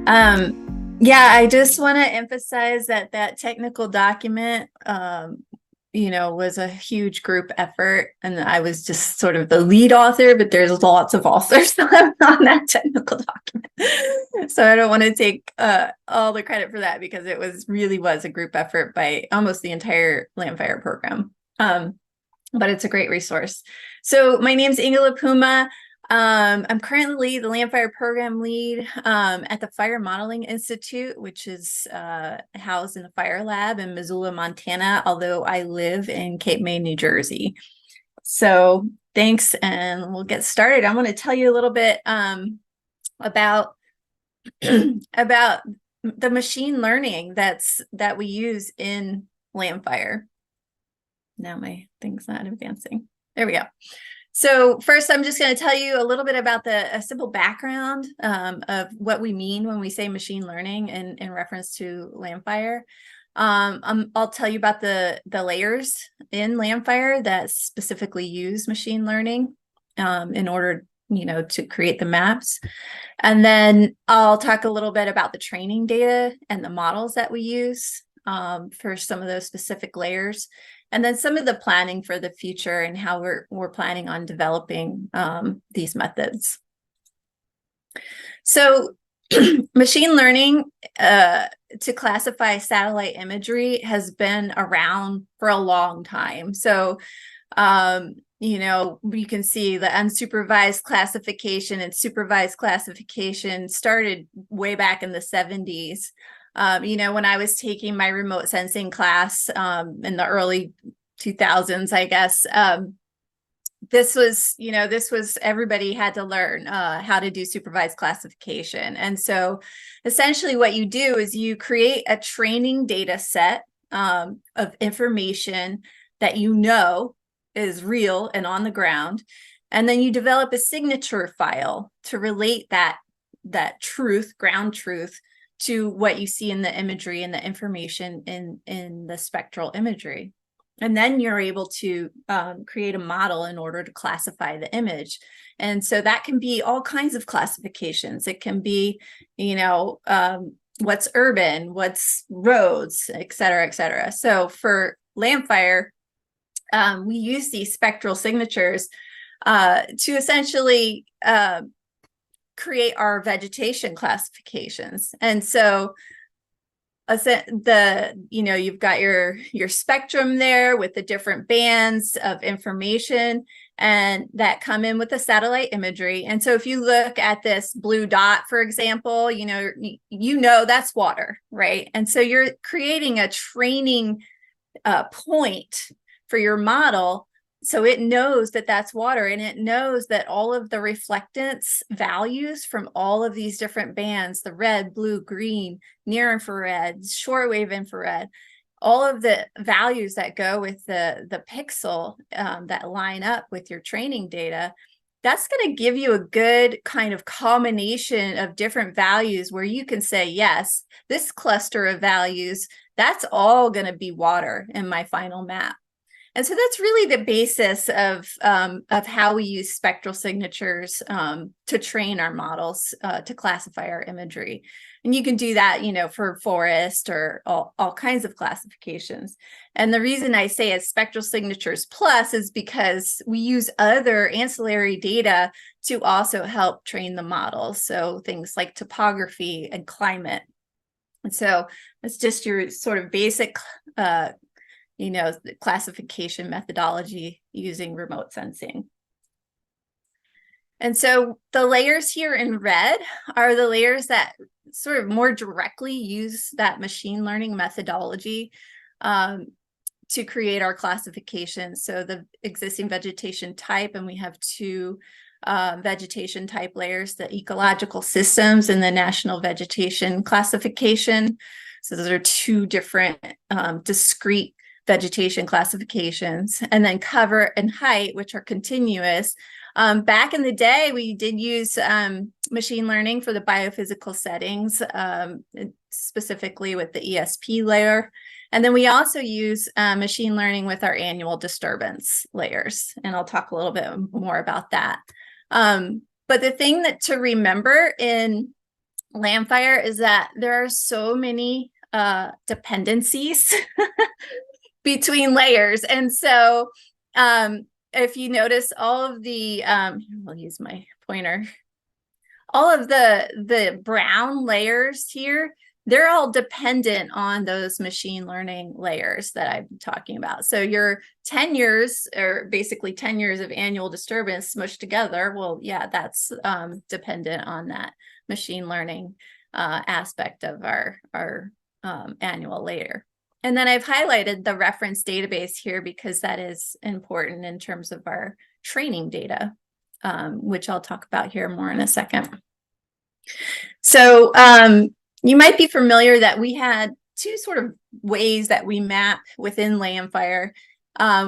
Yeah, I just want to emphasize that that technical document, was a huge group effort, and I was just sort of the lead author, but there's lots of authors on that technical document. So I don't want to take all the credit for that, because it really was a group effort by almost the entire LANDFIRE program. But it's a great resource. So my name's Inga La Puma. I'm currently the LANDFIRE Program Lead at the Fire Modeling Institute, which is housed in the Fire Lab in Missoula, Montana, although I live in Cape May, New Jersey. So thanks, and we'll get started. I want to tell you a little bit about about the machine learning that we use in LANDFIRE. Now my thing's not advancing. There we go. So first, I'm just going to tell you a little bit about a simple background of what we mean when we say machine learning in reference to LANDFIRE. I'll tell you about the layers in LANDFIRE that specifically use machine learning in order, to create the maps. And then I'll talk a little bit about the training data and the models that we use for some of those specific layers. And then some of the planning for the future and how we're planning on developing these methods. So machine learning to classify satellite imagery has been around for a long time. So, you can see the unsupervised classification and supervised classification started way back in the 70s. When I was taking my remote sensing class in the early 2000s, I guess, this was everybody had to learn how to do supervised classification. And so essentially what you do is you create a training data set of information that is real and on the ground. And then you develop a signature file to relate that truth, ground truth, to what you see in the imagery and the information in the spectral imagery. And then you're able to create a model in order to classify the image. And so that can be all kinds of classifications. It can be, what's urban, what's roads, et cetera, et cetera. So for LANDFIRE, we use these spectral signatures to essentially create our vegetation classifications. And so you've got your spectrum there with the different bands of information, and that come in with the satellite imagery. And so if you look at this blue dot, for example, that's water, right? And so you're creating a training point for your model, so it knows that that's water, and it knows that all of the reflectance values from all of these different bands, the red, blue, green, near infrared, shortwave infrared, all of the values that go with the pixel that line up with your training data, that's going to give you a good kind of combination of different values where you can say, yes, this cluster of values, that's all going to be water in my final map. And so that's really the basis of how we use spectral signatures to train our models to classify our imagery. And you can do that, for forest or all kinds of classifications. And the reason I say it's spectral signatures plus is because we use other ancillary data to also help train the models. So things like topography and climate. And so it's just your sort of basic classification methodology using remote sensing. And so the layers here in red are the layers that sort of more directly use that machine learning methodology to create our classification. So the existing vegetation type, and we have two vegetation type layers, the ecological systems and the national vegetation classification. So those are two different discrete vegetation classifications. And then cover and height, which are continuous. Back in the day, we did use machine learning for the biophysical settings, specifically with the ESP layer. And then we also use machine learning with our annual disturbance layers. And I'll talk a little bit more about that. But the thing to remember in LANDFIRE is that there are so many dependencies between layers. And so if you notice all of the, I'll use my pointer, all of the brown layers here, they're all dependent on those machine learning layers that I'm talking about. So your 10 years, or basically 10 years of annual disturbance smushed together, well, yeah, that's dependent on that machine learning aspect of our annual layer. And then I've highlighted the reference database here because that is important in terms of our training data, which I'll talk about here more in a second. So you might be familiar that we had two sort of ways that we map within LANDFIRE,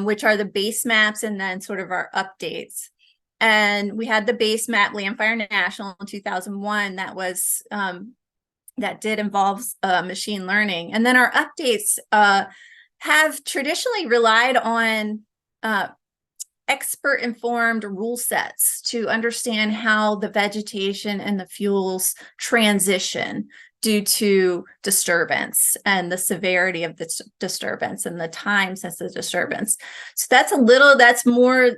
which are the base maps and then sort of our updates. And we had the base map LANDFIRE National in 2001 that was that did involve machine learning. And then our updates have traditionally relied on expert-informed rule sets to understand how the vegetation and the fuels transition due to disturbance and the severity of the disturbance and the time since the disturbance. So that's more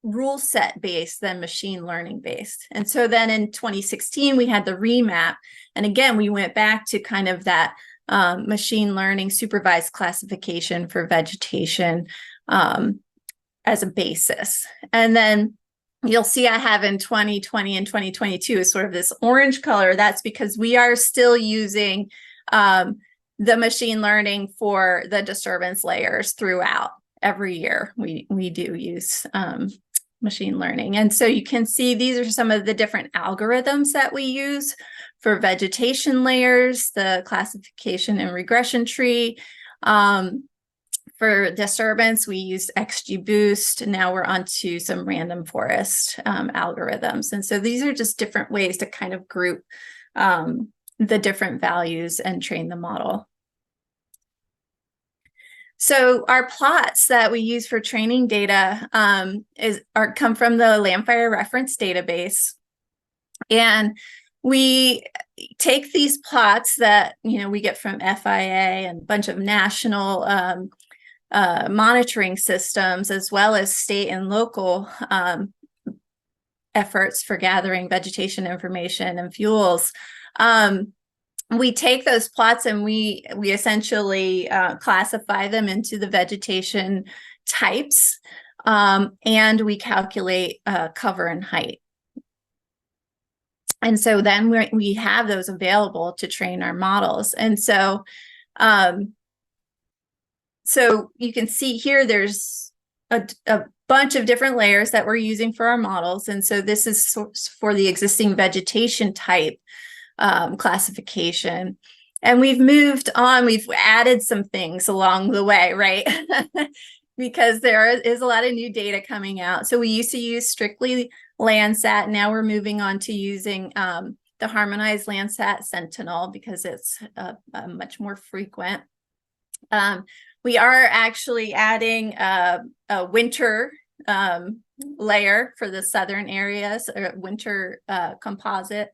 rule set based than machine learning based. And so then in 2016, we had the remap. And again, we went back to kind of that machine learning supervised classification for vegetation as a basis. And then you'll see I have in 2020 and 2022 is sort of this orange color. That's because we are still using the machine learning for the disturbance layers throughout. Every year we do use machine learning. And so you can see these are some of the different algorithms that we use for vegetation layers, the classification and regression tree. For disturbance, we use XGBoost. Now we're onto some random forest algorithms. And so these are just different ways to kind of group the different values and train the model. So our plots that we use for training data come from the LANDFIRE reference database. And we take these plots that we get from FIA and a bunch of national monitoring systems, as well as state and local efforts for gathering vegetation information and fuels. We take those plots and we essentially classify them into the vegetation types, and we calculate cover and height. And so then we have those available to train our models. And so so you can see here there's a bunch of different layers that we're using for our models. And so this is for the existing vegetation type classification. And we've moved on, we've added some things along the way, right? Because there is a lot of new data coming out. So we used to use strictly Landsat. Now we're moving on to using the harmonized Landsat Sentinel because it's much more frequent. We are actually adding a winter layer for the southern areas, or winter composite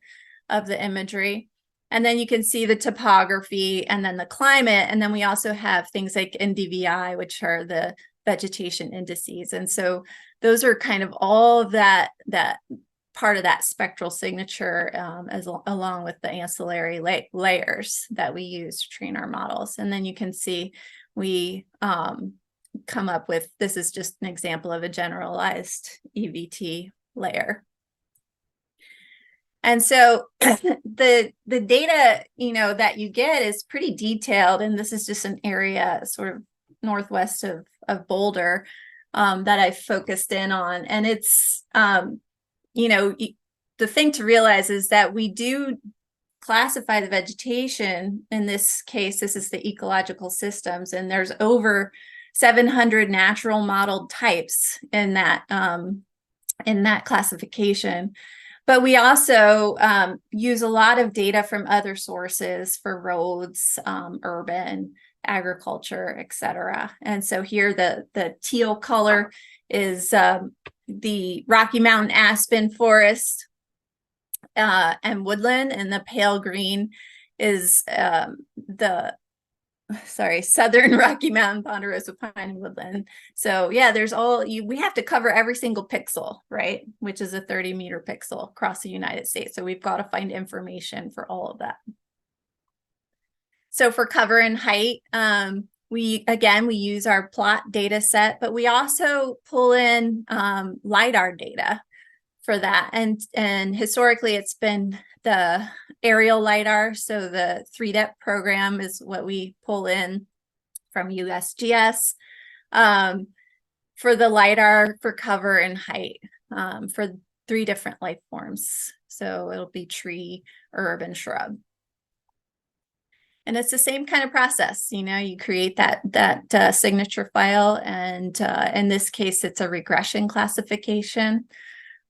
of the imagery. And then you can see the topography and then the climate. And then we also have things like NDVI, which are the vegetation indices. And so those are kind of all of that part of that spectral signature, along with the ancillary layers that we use to train our models. And then you can see we come up with, this is just an example of a generalized EVT layer. And so the data, that you get is pretty detailed. And this is just an area sort of northwest of Boulder that I focused in on. And it's, the thing to realize is that we do classify the vegetation. In this case, this is the ecological systems, and there's over 700 natural modeled types in that classification. But we also use a lot of data from other sources for roads, urban, agriculture, et cetera. And so here the teal color is the Rocky Mountain aspen forest. and woodland, and the pale green is the Southern Rocky Mountain ponderosa pine and woodland. So yeah, there's we have to cover every single pixel, right? Which is a 30-meter pixel across the United States. So we've got to find information for all of that. So for cover and height, we use our plot data set, but we also pull in LiDAR data for that. And historically, it's been the aerial LiDAR. So the 3-depth program is what we pull in from USGS for the LiDAR for cover and height for 3 different life forms. So it'll be tree, herb, and shrub. And it's the same kind of process, you create that signature file, and in this case, it's a regression classification,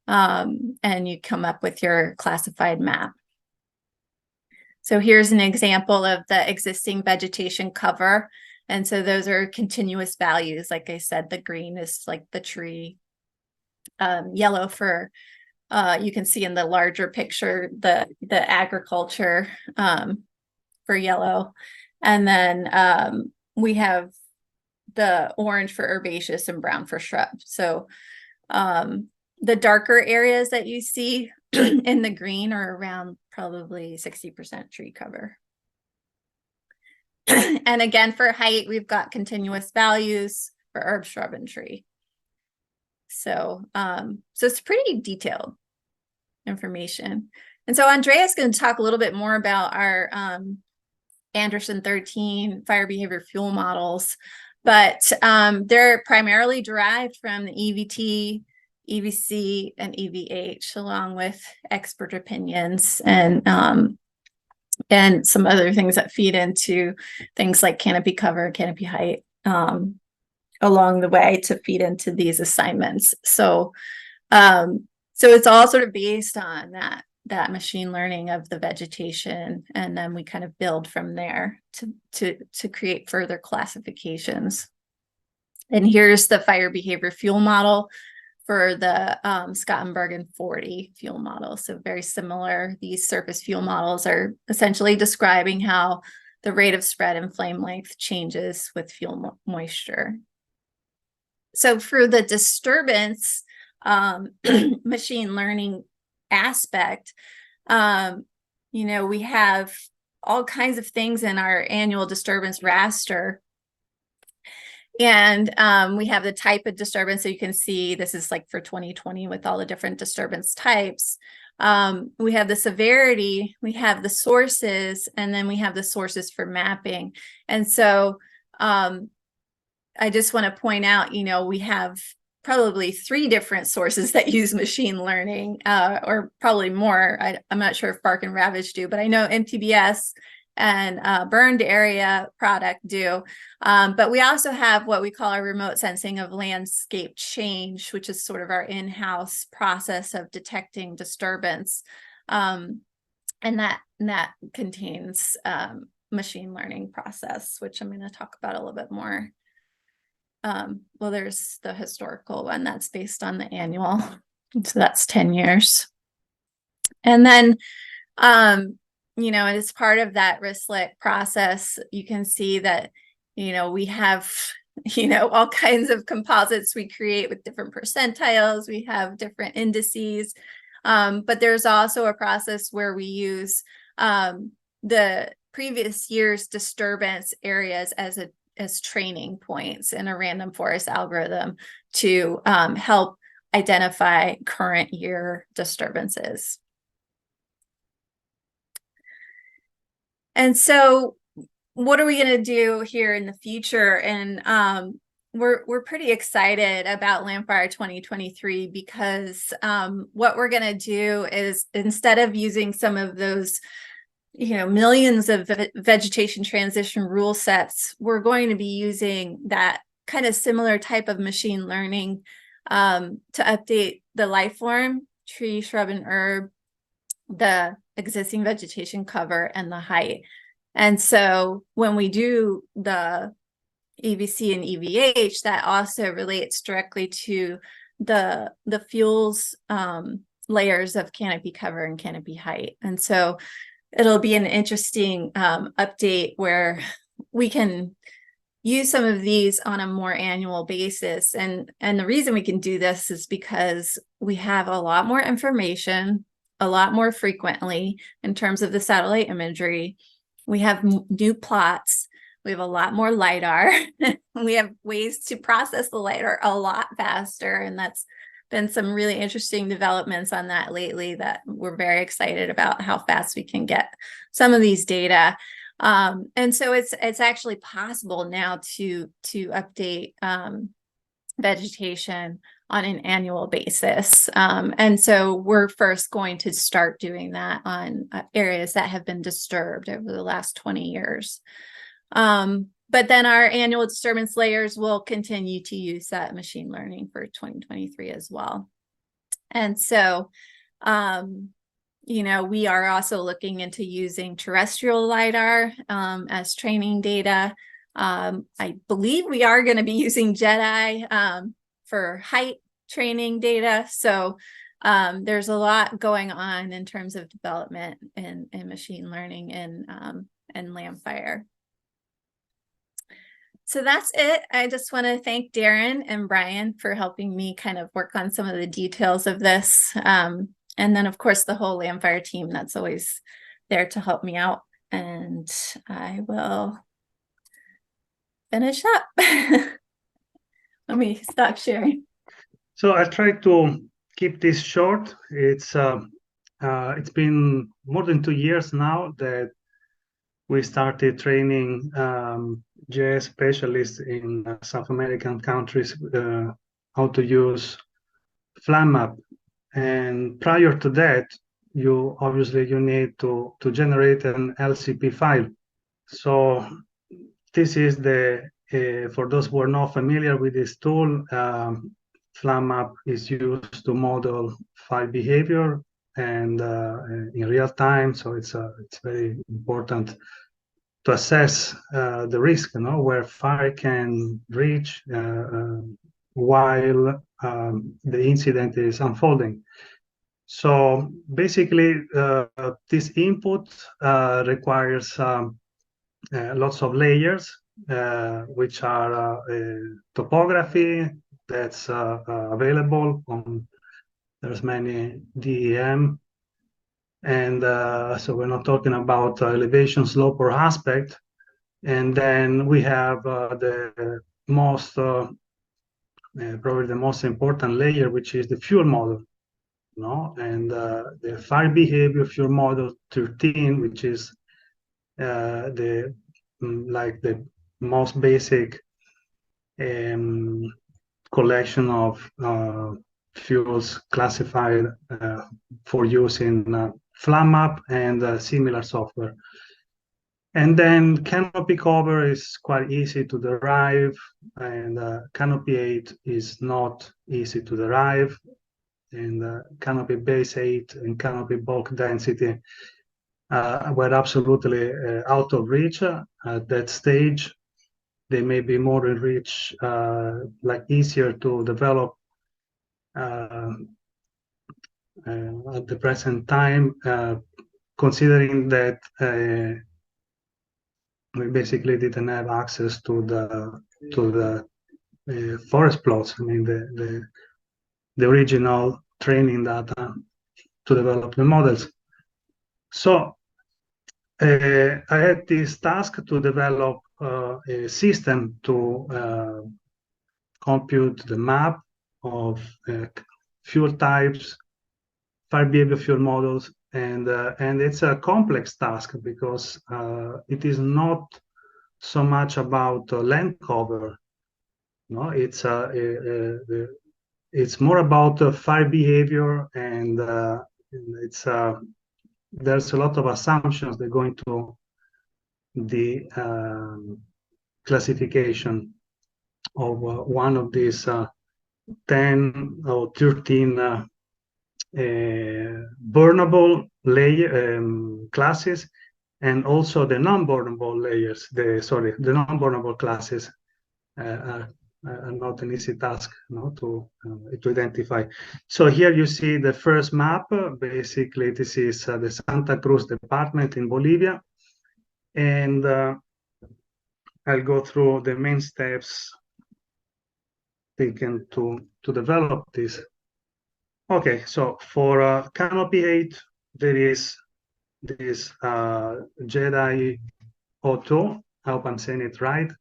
and you come up with your classified map. So here's an example of the existing vegetation cover. And so those are continuous values. Like I said, the green is like the tree, yellow for, you can see in the larger picture, the agriculture, for yellow. And then we have the orange for herbaceous and brown for shrub. So the darker areas that you see in the green are around probably 60% tree cover. And again, for height, we've got continuous values for herb, shrub, and tree. So, so it's pretty detailed information. And so Andrea is going to talk a little bit more about our Anderson 13 fire behavior fuel models, but they're primarily derived from the EVT, EVC, and EVH, along with expert opinions and some other things that feed into things like canopy cover, canopy height, along the way to feed into these assignments. So, so it's all sort of based on that machine learning of the vegetation, and then we kind of build from there to create further classifications. And here's the fire behavior fuel model for the Scottenberg 40 fuel model. So very similar. These surface fuel models are essentially describing how the rate of spread and flame length changes with fuel moisture. So for the disturbance machine learning aspect, we have all kinds of things in our annual disturbance raster. And we have the type of disturbance. So you can see this is like for 2020 with all the different disturbance types. We have the severity, we have the sources, and then we have the sources for mapping. And so I just want to point out, we have probably 3 different sources that use machine learning, or probably more. I'm not sure if Bark and Ravage do, but I know MTBS and Burned Area Product do. But we also have what we call our remote sensing of landscape change, which is sort of our in-house process of detecting disturbance. And that contains machine learning process, which I'm going to talk about a little bit more. Well, there's the historical one that's based on the annual. So that's 10 years. And then, as part of that RISLIC process, you can see that, we have, all kinds of composites we create with different percentiles. We have different indices. But there's also a process where we use the previous year's disturbance areas as training points in a random forest algorithm to help identify current year disturbances. And so what are we going to do here in the future? And we're pretty excited about LANDFIRE 2023 because what we're going to do is, instead of using some of those millions of vegetation transition rule sets, we're going to be using that kind of similar type of machine learning to update the life form, tree, shrub, and herb, the existing vegetation cover, and the height. And so when we do the EVC and EVH, that also relates directly to the fuels layers of canopy cover and canopy height. And so it'll be an interesting update where we can use some of these on a more annual basis. And the reason we can do this is because we have a lot more information, a lot more frequently in terms of the satellite imagery. We have new plots. We have a lot more LiDAR. We have ways to process the LiDAR a lot faster. And that's been some really interesting developments on that lately that we're very excited about how fast we can get some of these data. And so it's actually possible now to update vegetation on an annual basis. And so we're first going to start doing that on areas that have been disturbed over the last 20 years. But then our annual disturbance layers will continue to use that machine learning for 2023 as well. And so, you know, we are also looking into using terrestrial LiDAR as training data. I believe we are going to be using JEDI for height training data. So there's a lot going on in terms of development in machine learning and LANDFIRE. So that's it. I just want to thank Darren and Brian for helping me kind of work on some of the details of this. And then, of course, the whole LANDFIRE team that's always there to help me out. And I will finish up. Let me stop sharing. So I try to keep this short. It's been more than 2 years now that we started training GIS specialists in South American countries how to use FlamMap. And prior to that, you need to generate an LCP file. So this is the for those who are not familiar with this tool, FlamMap is used to model file behavior and in real time. So it's very important to assess the risk, you know, where fire can reach while the incident is unfolding. So basically, this input requires lots of layers, which are topography that's available on, there's many DEM. And so we're not talking about elevation, slope, or aspect. And then we have the most, probably the most important layer, which is the fuel model. No, and the fire behavior fuel model 13, which is the like the most basic collection of fuels classified for use in FlamMap and similar software. And then canopy cover is quite easy to derive, and canopy 8 is not easy to derive. And canopy base 8 and canopy bulk density were absolutely out of reach at that stage. They may be more in reach, like easier to develop at the present time, considering that we basically didn't have access to the forest plots. I mean, the original training data to develop the models. So I had this task to develop a system to compute the map of fuel types, fire behavior fuel models, and it's a complex task because it is not so much about land cover. No, it's more about fire behavior, and there's a lot of assumptions that go into the classification of one of these 10 or 13 burnable layer classes, and also the non-burnable layers. The non-burnable classes are not an easy task, to identify. So here you see the first map. Basically, this is the Santa Cruz department in Bolivia, and I'll go through the main steps taken to develop this. Okay, so for Canopy 8, there is this Jedi O2, I hope I'm saying it right,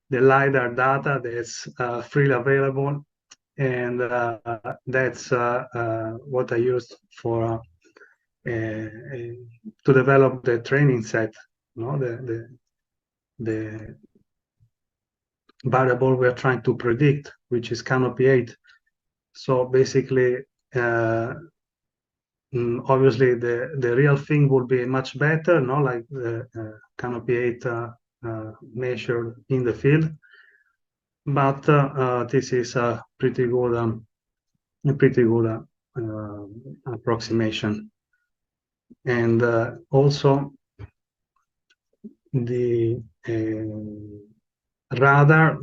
the LiDAR data that's freely available, and that's what I used for to develop the training set, the variable we're trying to predict, which is Canopy 8. So basically, obviously the real thing will be much better, like the Canopy 8 measured in the field. But this is a pretty good approximation. And also the radar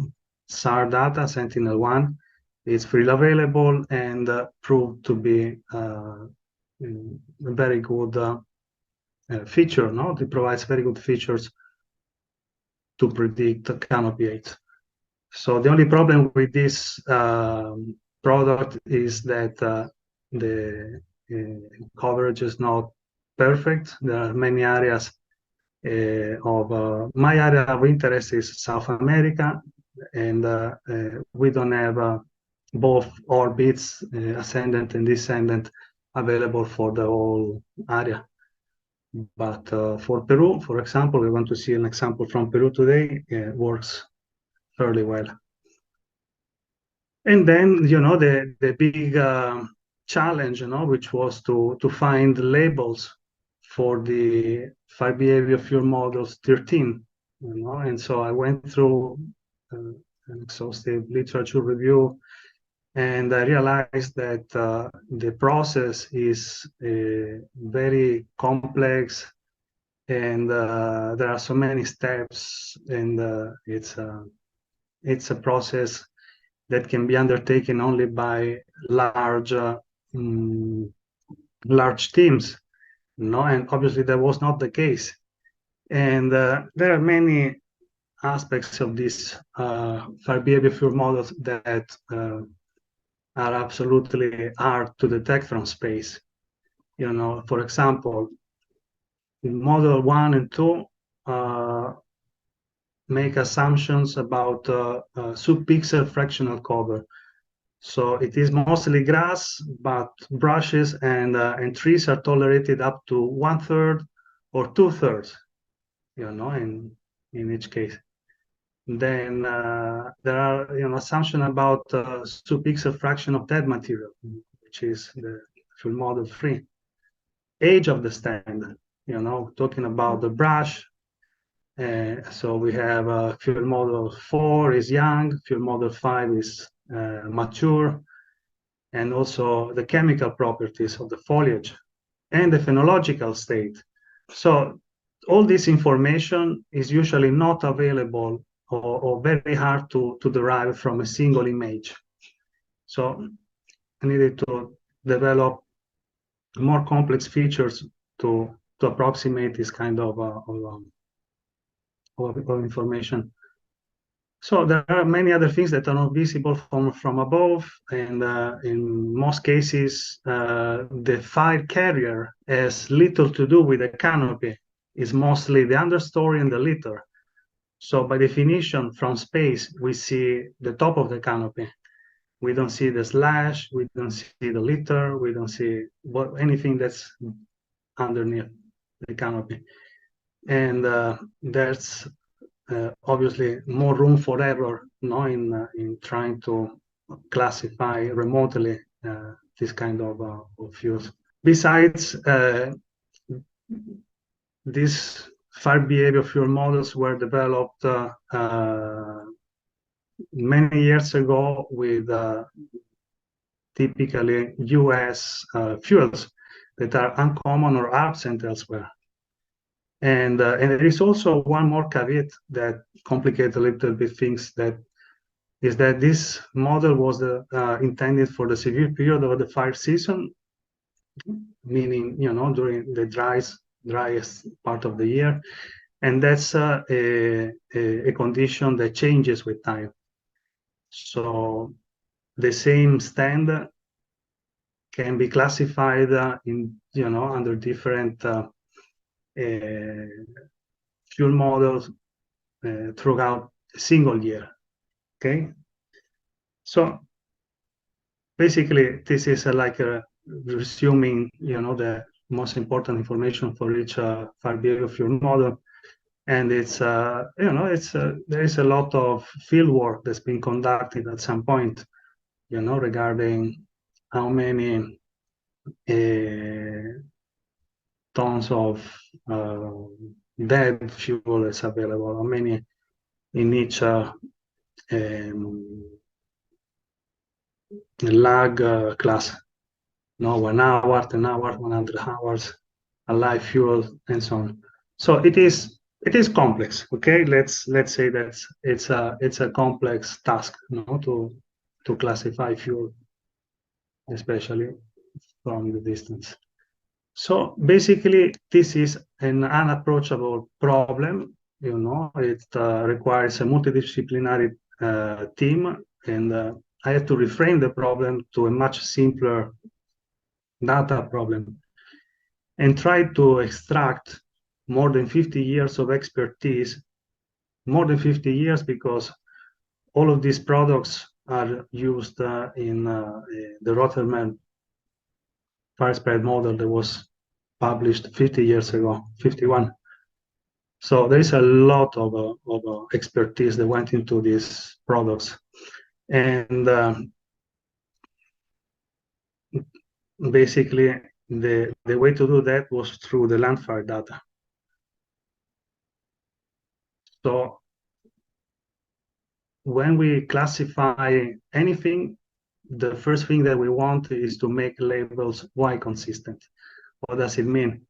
SAR data, Sentinel-1, is freely available and proved to be a very good feature. It provides very good features to predict Canopy 8. So the only problem with this product is that the coverage is not perfect. There are many areas of my area of interest is South America, and we don't have both orbits, ascendant and descendant, available for the whole area. But for Peru, for example, we want to see an example from Peru today. It works fairly well. And then, the big challenge, which was to find labels for the fire behavior fuel models 13, and so I went through an exhaustive literature review, and I realized that the process is very complex, and there are so many steps, and it's a process that can be undertaken only by large teams, and obviously that was not the case. And there are many aspects of these fire behavior fuel models that are absolutely hard to detect from space. For example, in model 1 and 2 make assumptions about sub-pixel fractional cover. So it is mostly grass, but brushes and trees are tolerated up to 1/3 or 2/3, in each case. Then there are assumptions about sub-pixel fraction of dead material, which is the fuel model 3. Age of the stand, talking about the brush. So we have fuel model 4 is young, fuel model 5 is mature, and also the chemical properties of the foliage and the phenological state. So all this information is usually not available or very hard to derive from a single image. So I needed to develop more complex features to approximate this kind of information. So there are many other things that are not visible from above, and in most cases, the fire carrier has little to do with the canopy. It's mostly the understory and the litter. So by definition, from space, we see the top of the canopy. We don't see the slash, we don't see the litter, we don't see anything that's underneath the canopy. And there's obviously more room for error, in trying to classify remotely this kind of fuels. Besides, these fire behavior fuel models were developed many years ago with typically US fuels that are uncommon or absent elsewhere. And there is also one more caveat that complicates a little bit things, that is that this model was intended for the severe period of the fire season, meaning, during the driest part of the year. And that's a condition that changes with time. So the same stand can be classified under different fuel models throughout a single year. Okay, so basically this is like resuming the most important information for each fire behavior fuel model. And it's there is a lot of field work that's been conducted at some point, regarding how many tons of dead fuel is available, how many in each lag class. 1 hour, 10 hours, 100 hours, alive fuel, and so on. So it is complex. Okay, let's say that it's a complex task, to classify fuel, especially from the distance. So basically, this is an unapproachable problem. It requires a multidisciplinary team, and I have to reframe the problem to a much simpler data problem and try to extract more than 50 years of expertise, more than 50 years, because all of these products are used in the Rotterdam fire spread model that was published 50 years ago, 51. So there is a lot of expertise that went into these products. And basically, the way to do that was through the LANDFIRE data. So when we classify anything, the first thing that we want is to make labels Y consistent. What does it mean?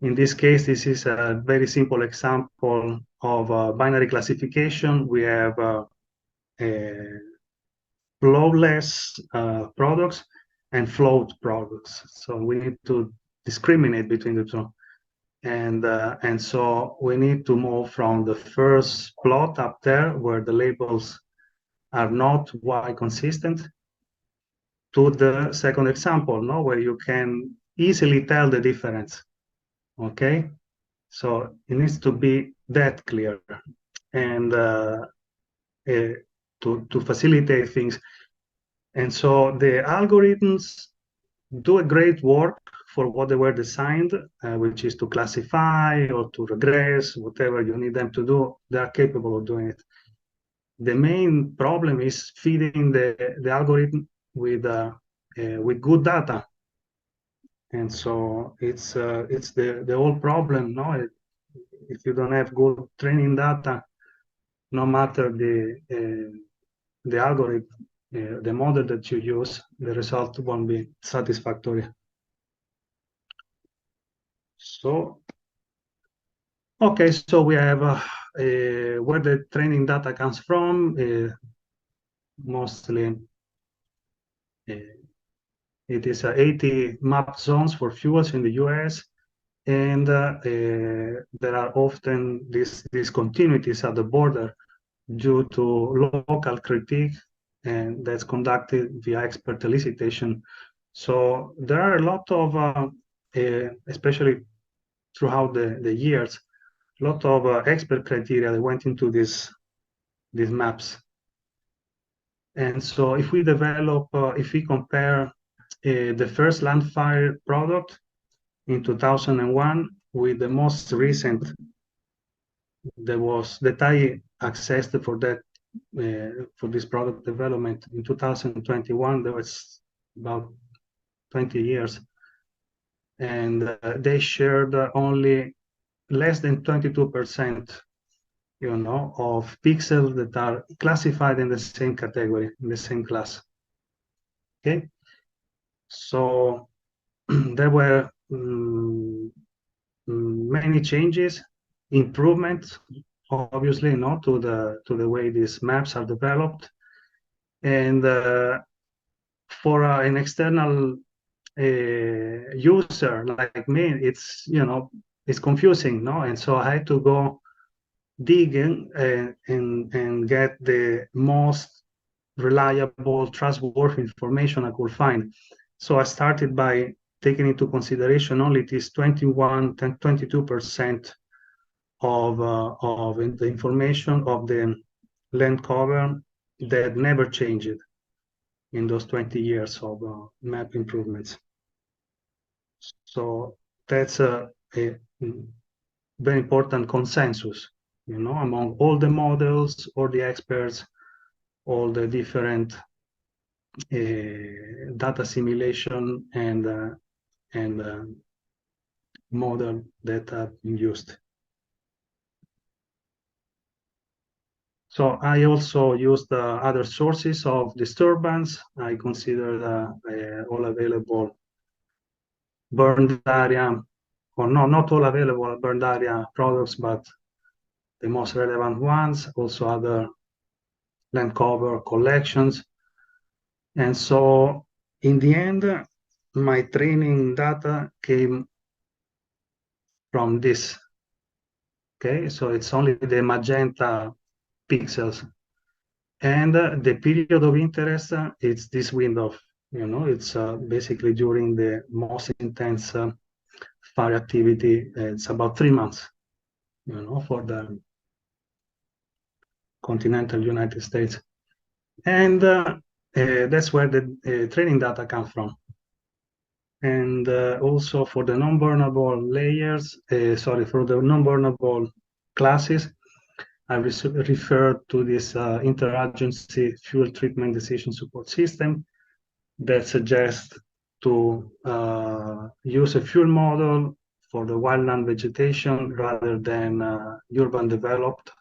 In this case, this is a very simple example of binary classification. We have flowless products and flowed products. So we need to discriminate between the two. And so we need to move from the first plot up there, where the labels are not Y consistent, to the second example, where you can easily tell the difference. Okay, so it needs to be that clear, and to facilitate things. And so the algorithms do a great work for what they were designed, which is to classify or to regress, whatever you need them to do. They are capable of doing it. The main problem is feeding the algorithm with good data. And so it's the whole problem. If you don't have good training data, no matter the algorithm, the model that you use, the result won't be satisfactory. So, okay, so we have where the training data comes from. Mostly, it is 80 map zones for fuels in the US. And there are often these discontinuities at the border due to local critique, and that's conducted via expert elicitation. So there are a lot of, especially throughout the years, a lot of expert criteria that went into these maps. And so if we develop, if we compare the first LANDFIRE product in 2001 with the most recent, there was that I accessed for that for this product development in 2021. There was about 20 years, and they shared only less than 22%, of pixels that are classified in the same category, in the same class. Okay, so there were many changes, improvements, obviously, to the way these maps are developed. And for an external user like me, it's, it's confusing, no? And so I had to go digging and get the most reliable, trustworthy information I could find. So I started by taking into consideration only this 22% of the information of the land cover that never changed in those 20 years of map improvements. So that's a very important consensus, among all the models, all the experts, all the different data simulation and model that have been used. So I also used other sources of disturbance. I considered all available burned area, or no, not all available burned area products, but the most relevant ones, also other land cover collections. And so in the end, my training data came from this. Okay, so it's only the magenta pixels. And the period of interest, it's this window, it's basically during the most intense fire activity. It's about 3 months, for the continental United States. And that's where the training data come from. And also for the non-burnable layers, for the non-burnable classes, I refer to this interagency fuel treatment decision support system that suggests to use a fuel model for the wildland vegetation rather than urban developed,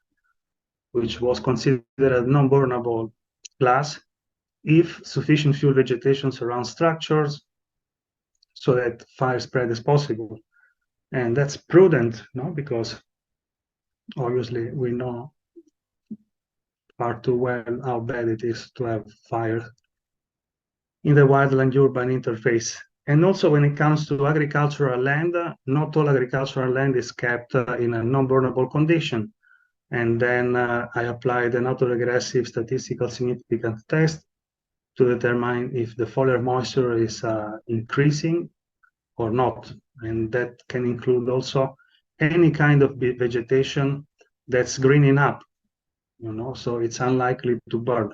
which was considered a non-burnable class if sufficient fuel vegetation surrounds structures so that fire spread is possible. And that's prudent, because obviously we know far too well how bad it is to have fire in the wildland-urban interface. And also when it comes to agricultural land, not all agricultural land is kept in a non-burnable condition. And then I applied an autoregressive statistical significance test to determine if the foliar moisture is increasing or not. And that can include also any kind of vegetation that's greening up, so it's unlikely to burn.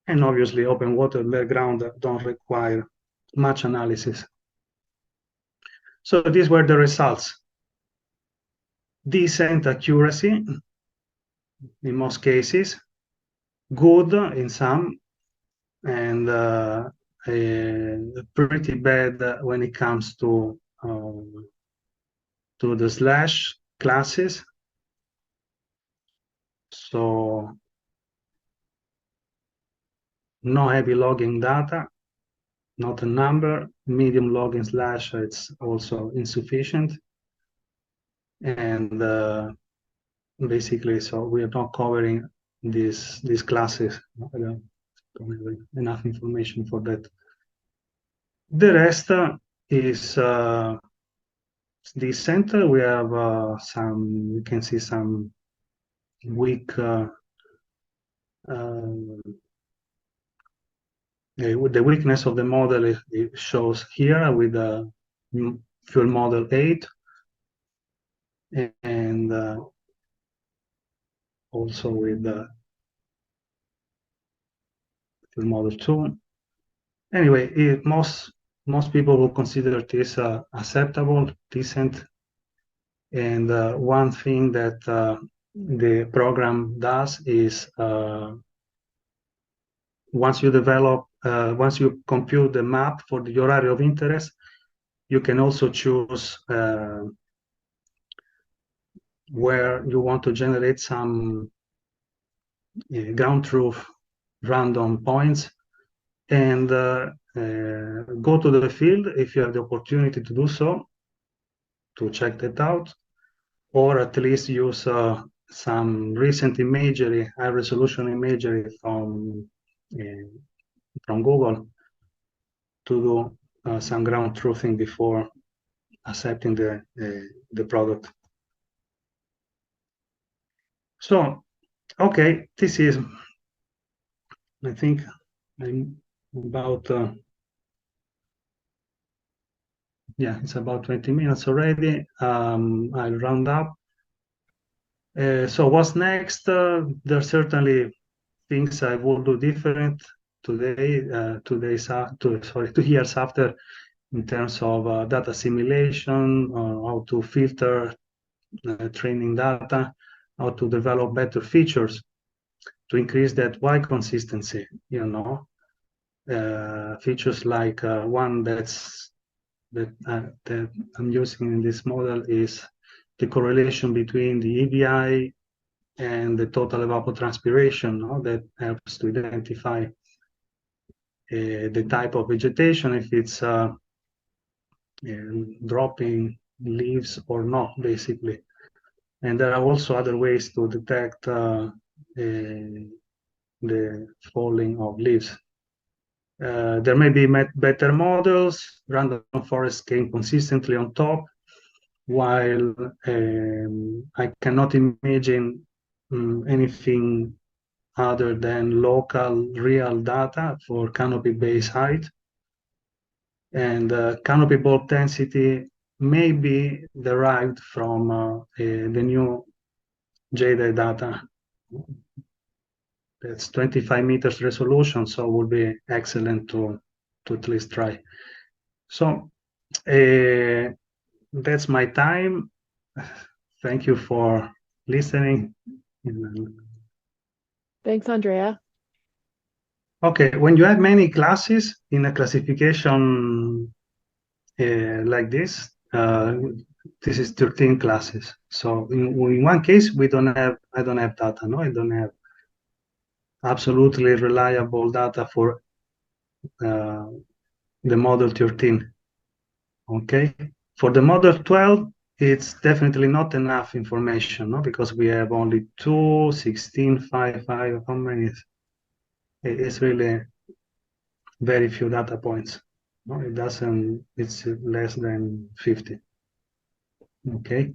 And obviously open water bare ground don't require much analysis. So these were the results. Decent accuracy in most cases, good in some, and pretty bad when it comes to the slash classes. So no heavy logging data, not a number. Medium logging slash, it's also insufficient. And basically, so we are not covering these classes. I don't have enough information for that. The rest is decent. We have we can see some weak with the weakness of the model, it shows here with the fuel model 8 and also with the fuel model 2. Anyway, most people will consider this acceptable, decent. And one thing that the program does is once you compute the map for your area of interest, you can also choose where you want to generate some ground truth random points and go to the field if you have the opportunity to do so, to check that out, or at least use some recent imagery, high resolution imagery from from Google to do some ground truthing before accepting the product. So, okay, this is, I think I'm about, yeah, it's about 20 minutes already. I'll round up. So what's next? There are certainly things I will do different today, 2 years after, in terms of data simulation, or how to filter training data, how to develop better features to increase that Y consistency, features like one that I'm using in this model is the correlation between the EBI and the total evapotranspiration, that helps to identify the type of vegetation, if it's dropping leaves or not, basically. And there are also other ways to detect the falling of leaves. There may be better models. Random forests came consistently on top, while I cannot imagine anything other than local real data for canopy-based height. And canopy bulb density may be derived from the new JDA data. That's 25 meters resolution, so it would be excellent to at least try. So that's my time. Thank you for listening. Thanks, Andrea. Okay, when you have many classes in a classification like this is 13 classes. So in one case, I don't have data, no? I don't have absolutely reliable data for the model 13, okay? For the model 12, it's definitely not enough information, no? Because we have only 2, 16, 5, how many? It's really very few data points. No, it's less than 50. Okay.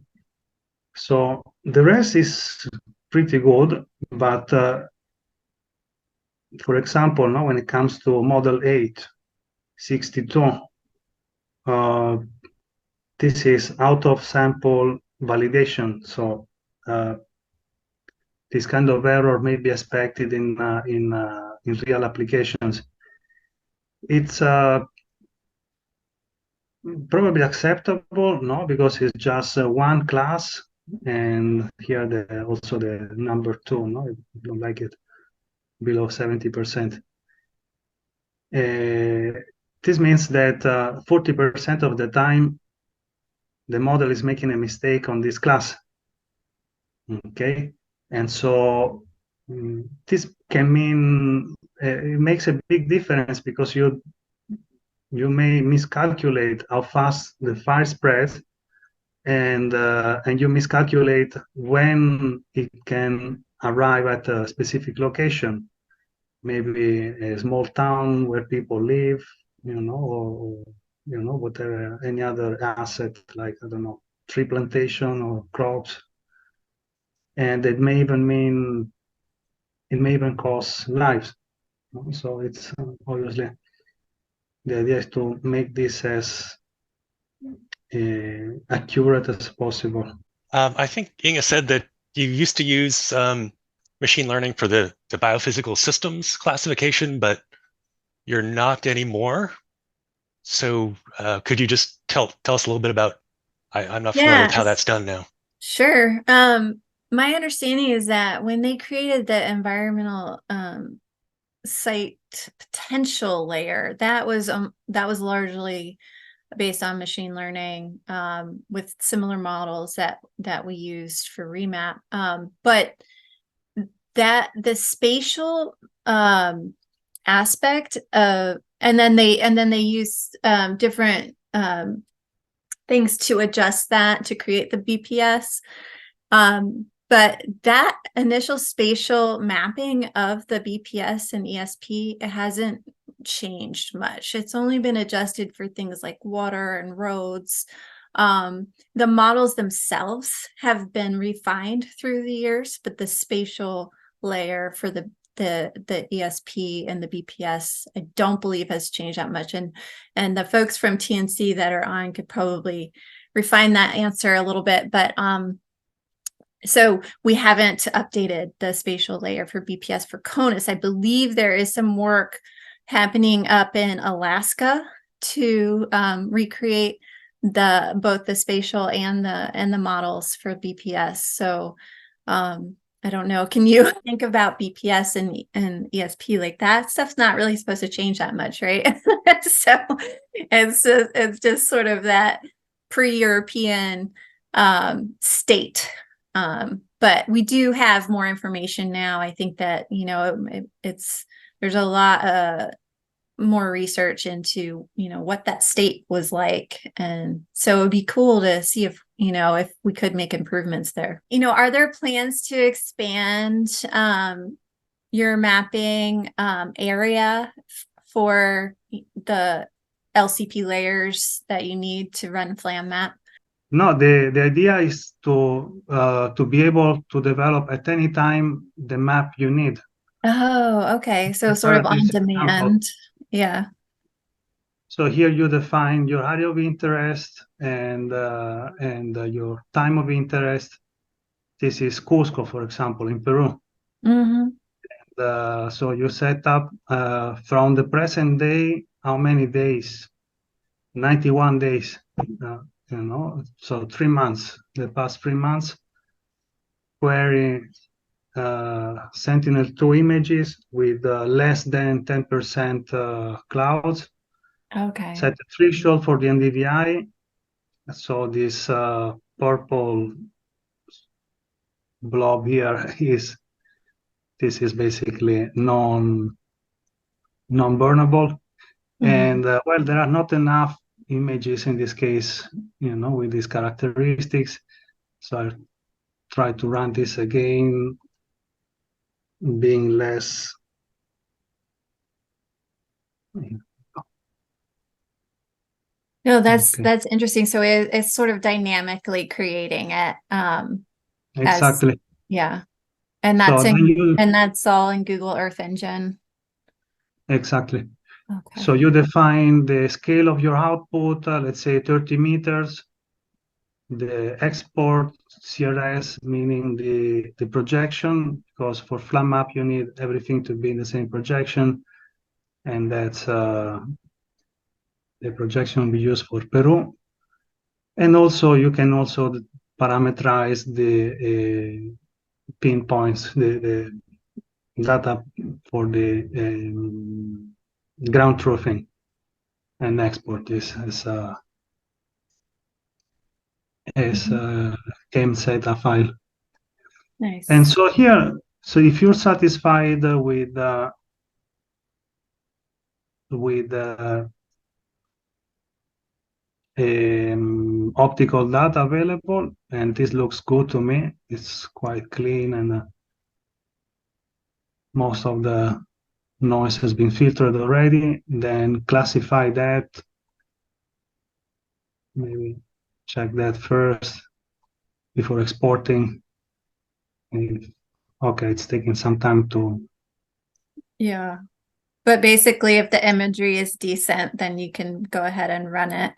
So the rest is pretty good, but for example, now when it comes to model 8, 62, this is out of sample validation. So this kind of error may be expected in real applications. It's probably acceptable, no, because it's just one class, and here also the number 2, no, I don't like it, below 70%. This means that 40% of the time the model is making a mistake on this class. Okay, and so this can mean it makes a big difference, because you may miscalculate how fast the fire spreads, and you miscalculate when it can arrive at a specific location, maybe a small town where people live, or whatever, any other asset, like, I don't know, tree plantation or crops. And it may even cost lives. So it's obviously the idea is to make this as accurate as possible. I think Inga said that you used to use machine learning for the biophysical systems classification, but you're not anymore. So could you just tell us a little bit about, I'm not familiar with how that's done now. Sure. My understanding is that when they created the environmental site potential layer, that was largely based on machine learning with similar models that we used for remap. But that the spatial aspect of, and then they use different things to adjust that to create the BPS. But that initial spatial mapping of the BPS and ESP, it hasn't changed much. It's only been adjusted for things like water and roads. The models themselves have been refined through the years, but the spatial layer for the ESP and the BPS, I don't believe has changed that much. And the folks from TNC that are on could probably refine that answer a little bit, but so we haven't updated the spatial layer for BPS for CONUS. I believe there is some work happening up in Alaska to recreate both the spatial and the models for BPS. So I don't know. Can you think about BPS and ESP? Like that stuff's not really supposed to change that much, right? So it's just sort of that pre-European state. But we do have more information now. I think that, you know, there's a lot more research into, you know, what that state was like. And so it would be cool to see if, you know, if we could make improvements there. You know, are there plans to expand your mapping area for the LCP layers that you need to run FlamMap? No, the idea is to be able to develop at any time the map you need. Oh, okay. So sort of on demand. Yeah. So here you define your area of interest and your time of interest. This is Cusco, for example, in Peru. Mm-hmm. So you set up from the present day, how many days? 91 days. You know, so 3 months, the past 3 months, query Sentinel-2 images with less than 10% clouds. Okay. Set a threshold for the NDVI. So this purple blob here is basically non-burnable. Mm-hmm. And well, there are not enough images in this case, you know, with these characteristics. So I try to run this again, being less. No, that's interesting. So it's sort of dynamically creating it. Exactly. Yeah. And So that's all in Google Earth Engine. Exactly. Okay. So you define the scale of your output, let's say 30 meters. The export CRS, meaning the projection, because for FlamMap you need everything to be in the same projection, and that's the projection we use for Peru. And also you can also parameterize the pinpoints, the data for the ground truthing, and export this as a CAM-SETA file. Nice. And so here, so if you're satisfied with optical data available, and this looks good to me, it's quite clean, and most of the noise has been filtered already, then classify that. Maybe check that first before exporting. Okay, it's taking some time to. Yeah. But basically, if the imagery is decent, then you can go ahead and run it.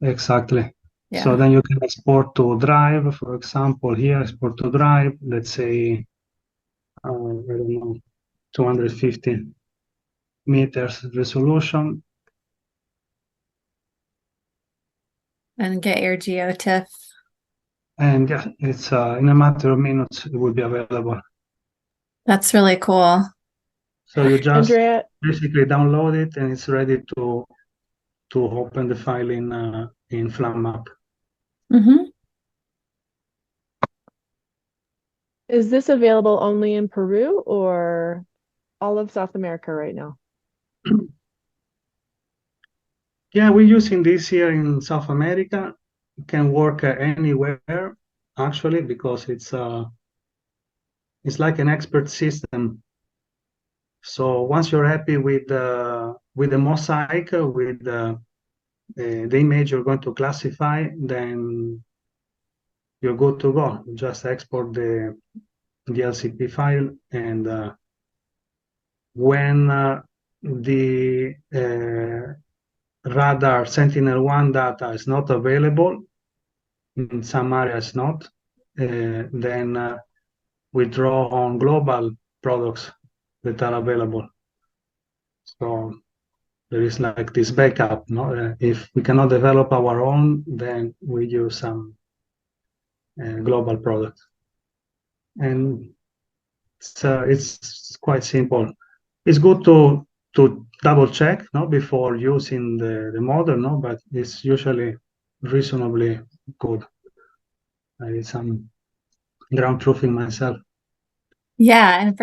Exactly. Yeah. So then you can export to Drive, for example, here, export to Drive, let's say, I don't know, 250 meters resolution. And get your GeoTIFF. And yeah, it's in a matter of minutes, it will be available. That's really cool. So you just Andrea, basically download it and it's ready to open the file in FlamMap. Mm-hmm. is this available only in Peru or all of South America right now? Yeah, we're using this here in South America. It can work anywhere. actually, because it's like an expert system. So once you're happy with the mosaic, with the image you're going to classify, then you're good to go. Just export the LCP file, and when the radar Sentinel-1 data is not available, in some areas not, then we draw on global products that are available. So there is like this backup. No? If we cannot develop our own, then we use some global product. And it's quite simple. It's good to double check, no, before using the model, no, but it's usually reasonably good. I did some ground truthing myself. Yeah, and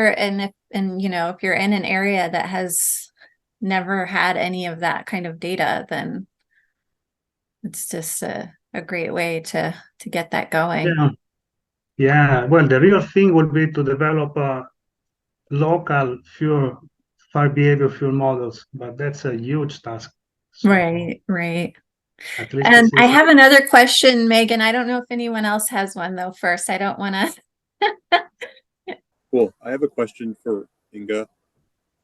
you know, if you're in an area that has never had any of that kind of data, then it's just a great way to get that going. Yeah. Yeah, well, the real thing would be to develop local far behavior fuel models, but that's a huge task. So Right. at least And it's I easy. have another question, Megan. I don't know if anyone else has one though. First, I don't want to. Cool. I have a question for Inga.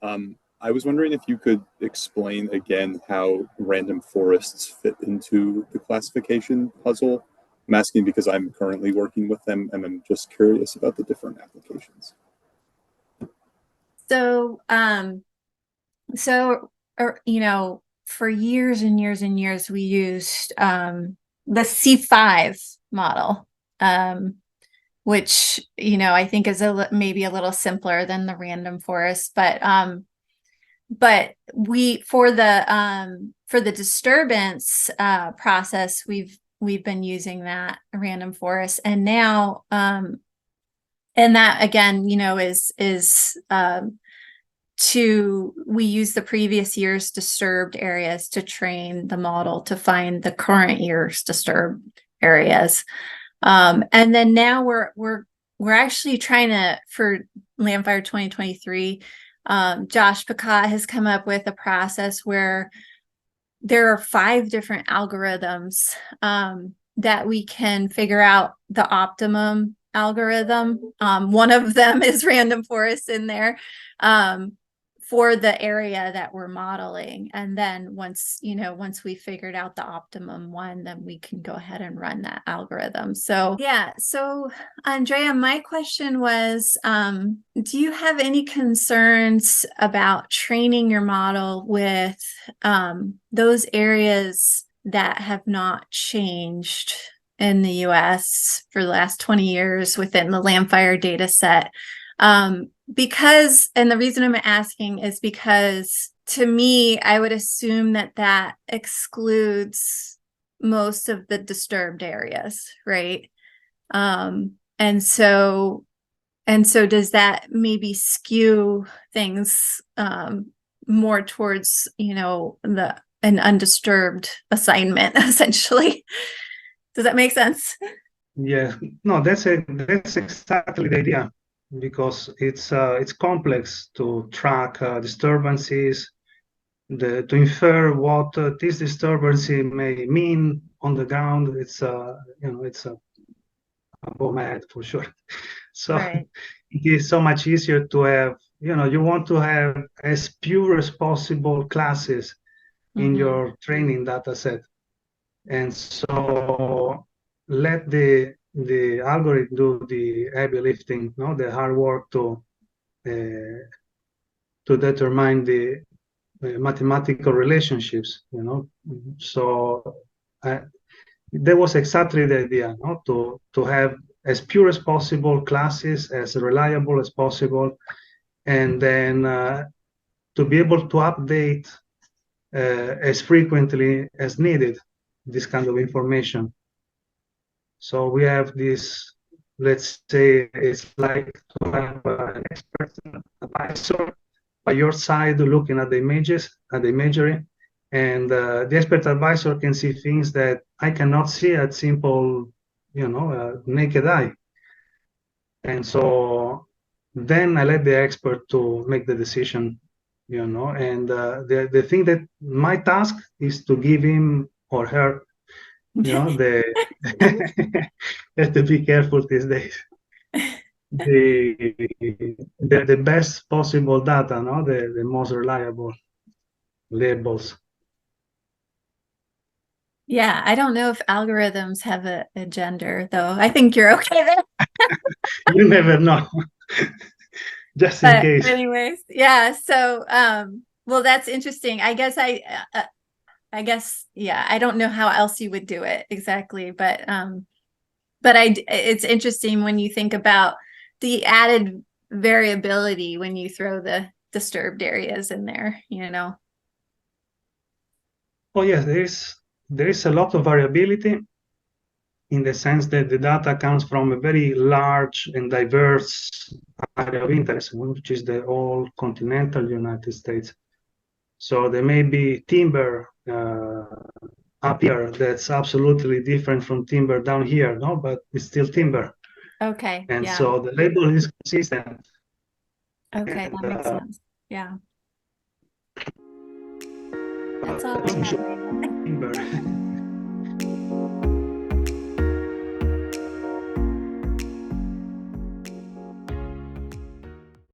I was wondering if you could explain again how random forests fit into the classification puzzle. I'm asking because I'm currently working with them, and I'm just curious about the different applications. So, you know, for years and years and years, we used the C5 model, which, you know, I think is maybe a little simpler than the random forest, but we for the disturbance process, we've been using that random forest, and now and that again, you know, we use the previous year's disturbed areas to train the model to find the current year's disturbed areas. And then now we're actually trying to, for LANDFIRE 2023, Josh Pakat has come up with a process where there are 5 different algorithms that we can figure out the optimum algorithm. One of them is random forest in there for the area that we're modeling. And then once we figured out the optimum one, then we can go ahead and run that algorithm. So yeah, so Andrea, my question was, do you have any concerns about training your model with those areas that have not changed in the US for the last 20 years within the LANDFIRE data set? Because, and the reason I'm asking is because to me, I would assume that excludes most of the disturbed areas, right? And so does that maybe skew things more towards, you know, an undisturbed assignment, essentially? Does that make sense? Yeah, no, that's exactly the idea, because it's complex to track disturbances, to infer what this disturbance may mean on the ground. It's it's above my head for sure. So Right. it is so much easier to have, you want to have as pure as possible classes in your training data set. And so let the algorithm do the heavy lifting, the hard work to determine the mathematical relationships, So that was exactly the idea, to have as pure as possible classes, as reliable as possible, and then to be able to update as frequently as needed this kind of information. So we have this, let's say it's like to have an expert advisor by your side looking at the images, at the imagery, and the expert advisor can see things that I cannot see at simple naked eye. And so then I let the expert to make the decision, and the thing that my task is to give him or her, the have to be careful these days. The best possible data, the most reliable labels. Yeah, I don't know if algorithms have a gender, though. I think you're okay there. You never know. Just in But case. anyways, yeah. So, well, that's interesting. I guess yeah, I don't know how else you would do it exactly, but it's interesting when you think about the added variability when you throw the disturbed areas in there, Oh yes, there is a lot of variability in the sense that the data comes from a very large and diverse area of interest, which is the whole continental United States. So there may be timber up here that's absolutely different from timber down here, but it's still timber. Okay. And Yeah. so the label is consistent. Okay, And, that makes sense. Yeah. That's all I have. timber.